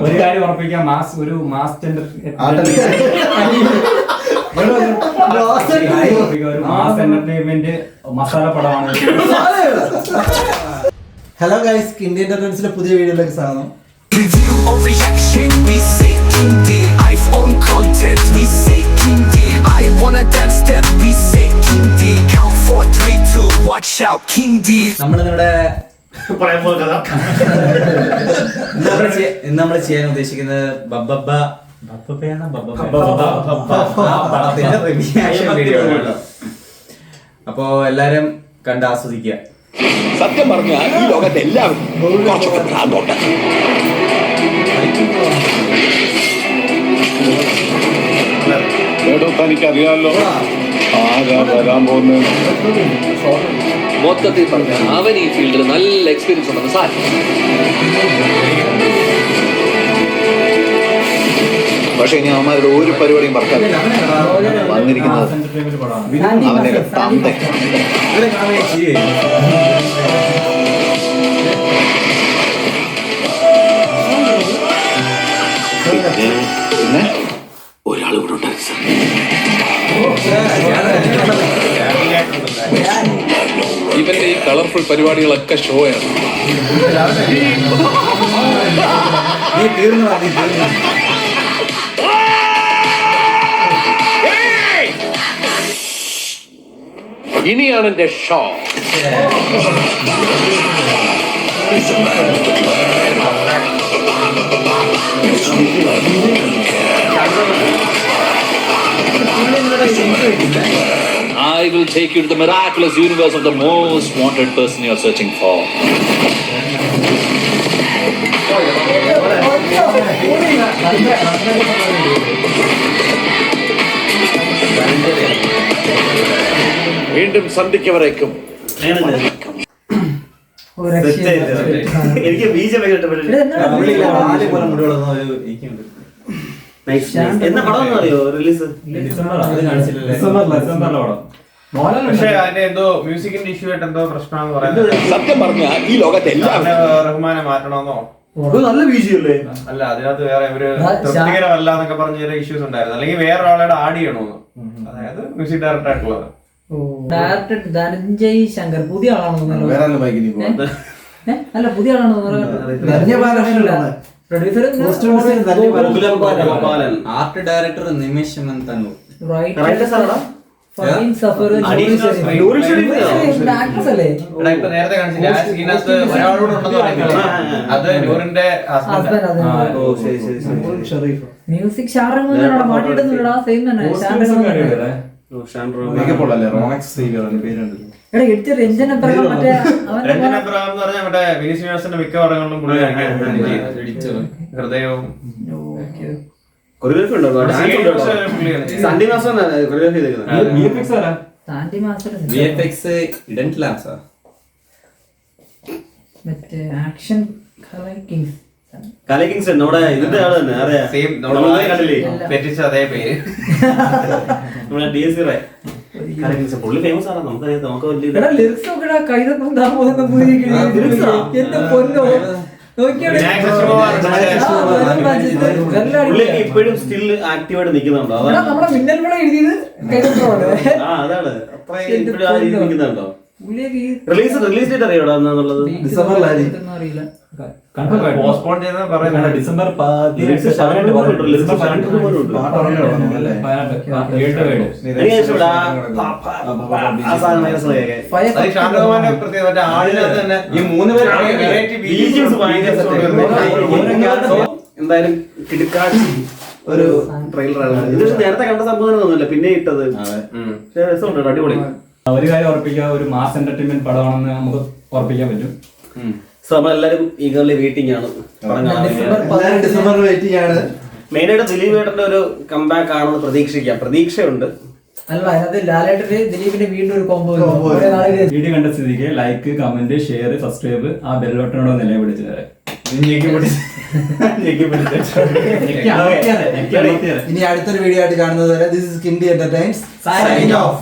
ഒരു കാര്യം ഉറപ്പിക്കാം, ഒരു മാസ് എന്റർടൈൻമെന്റ് മസാല പടമാണ്. ഹലോ ഗൈസ്, കിൻഡി എന്റർടൈൻമെന്റ്സിലെ പുതിയ വീഡിയോയിലേക്ക് സ്വാഗതം. Review or reaction, we say Kindy. iPhone content, we say Kindy. I wanna dance step, we say Kindy. Count 4, 3, 2, watch out, Kindy. നമ്മളിവിടെ ഇന്ന് നമ്മൾ ചെയ്യാൻ ഉദ്ദേശിക്കുന്നത് അപ്പോ എല്ലാരും കണ്ട് ആസ്വദിക്കുക. സത്യം പറഞ്ഞ ഈ ലോകത്തെ എല്ലാവരും കുറച്ചൊക്കെ ഭ്രാന്തുണ്ട്. തനിക്കറിയാമല്ലോ ആരാ വരാൻ പോകുന്നത്. മൊത്തത്തിൽ പറഞ്ഞ അവൻ ഈ ഫീൽഡിൽ നല്ല എക്സ്പീരിയൻസ് ഉണ്ടെന്ന് സാർ. പക്ഷെ ഇനി അവന്മാരുടെ ഒരു പരിപാടിയും പറക്കാൻ വന്നിരിക്കുന്നത് അവന്റെ തന്ത. പിന്നെ ഒരാൾ കൂടെ ഉണ്ടായിരുന്നു സാർ. ഇവന്റെ ഈ കളർഫുൾ പരിപാടികളൊക്കെ ഷോയാണ്. ഇനിയാണ് എന്റെ show. I will take you to the miraculous universe of the most wanted person you are searching for. വീണ്ടും സന്ധിക്കവരേക്കും. എനിക്ക് ബീജം എന്നാ പടം അറിയോ റിലീസ്? പക്ഷേ അതിന്റെ എന്തോ മ്യൂസിക്കിന്റെ ഇഷ്യൂ ആയിട്ട് എന്തോ പ്രശ്നമാണെന്ന് പറയുന്നത്. സത്യം പറഞ്ഞ ഈ ലോകത്തെ എല്ലാവരും റഹ്മാനെ മാറ്റണമെന്നോ നല്ല ബീജം അല്ലേ? അല്ല, അതിനകത്ത് വേറെ ഒരു തൃപ്തികരമല്ല എന്നൊക്കെ പറഞ്ഞ ചില ഇഷ്യൂസ് ഉണ്ടായിരുന്നു. അല്ലെങ്കിൽ വേറെ ഒരാളോട് ആഡ് ചെയ്യണമെന്ന്, അതായത് മ്യൂസിക് ഡയറക്ടർ ആയിട്ടുള്ളത്. ഡയറക്ടർ ധനഞ്ജയ് ശങ്കർ പുതിയ ആളാണോ? അല്ല, പുതിയ ആളാണോ? Art director Nimish Manthanoor. നേരത്തെ കാണിച്ചില്ല, ഒരാളോട് ഉണ്ടെന്ന് പറയുന്നില്ല, അത് നൂറിന്റെ മ്യൂസിക് ഷാറഹ്മാൻ പാട്ടിടുന്നുണ്ടാ. സെയിം തന്നെ രഞ്ജൻ അബ്രഹാം. മറ്റേ രഞ്ജൻ അബ്രഹാം എന്ന് പറഞ്ഞാൽ മറ്റേ വിനീത് ശ്രീനിവാസന്റെ മിക്ക പടങ്ങളിലും ഹൃദയവും മറ്റേ ആക്ഷൻ കലകിങ്സ് നമ്മുടെ ഇതിന്റെ ആള് തന്നെ അറിയാം. അതേ പേര് നമ്മുടെ DSC കലകിങ്സ് പുള്ളി ഫേമസ് ആണ്. നമുക്കറിയാം. നമുക്ക് വലിയ ലിറിക്സ് നോക്കടാ. കൈതൊന്നും എന്റെ പൊന്നോ ഇപ്പോഴും സ്റ്റിൽ ആക്റ്റീവായിട്ട് നിൽക്കുന്നുണ്ടോ? നമ്മുടെ മിന്നൽ പടം എഴുതിയത് അതാണ് അത്രയും നിൽക്കുന്നുണ്ടോ? റിലീസ് ഡേറ്റ് അറിയോടാ എന്നുള്ളത്? അറിയില്ല. പോസ്റ്റ്പോൺ ചെയ്താൽ പറയുന്നത് ഡിസംബർ 18. ഷാനവാന്റെ പ്രത്യേകത ആളിനകത്ത് തന്നെ ഈ 3 പേര് എന്തായാലും കിടക്കാച്ചി ഒരു ട്രെയിലറാണ്. ഇത് നേരത്തെ കണ്ട സംഭവം തോന്നുന്നില്ല, പിന്നെ ഇട്ടത് രസമുണ്ട്, അടിപൊളി. ഒരു കാര്യം ഉറപ്പിക്കാം, ഒരു മാസ് എന്റർടൈൻമെന്റ് പടമാണെന്ന് നമുക്ക് ഉറപ്പിക്കാൻ പറ്റും. സോ നമ്മളെല്ലാരും ഈഗർലി വെയിറ്റിംഗ് ആണ്. മെയിനായിട്ട് ദിലീപ് ഏട്ടന്റെ ഒരു കംബാക്ക് ആണെന്ന് പ്രതീക്ഷയുണ്ട്. അല്ല, അതിനകത്ത് ലാലേട്ടന് ദിലീപിന്റെ വീണ്ടും ഒരു കോംബോ. വീഡിയോ കണ്ട സ്ഥിതിക്ക് ലൈക്ക്, കമന്റ്, ഷെയർ, സബ്സ്ക്രൈബ്, ആ ബെൽ ബട്ടണോട് നിലവിളിച്ചു തരാം. ഇനി അടുത്തൊരു വീഡിയോ ആയിട്ട് കാണുന്നത് വരെ this is Kindi entertains signing of.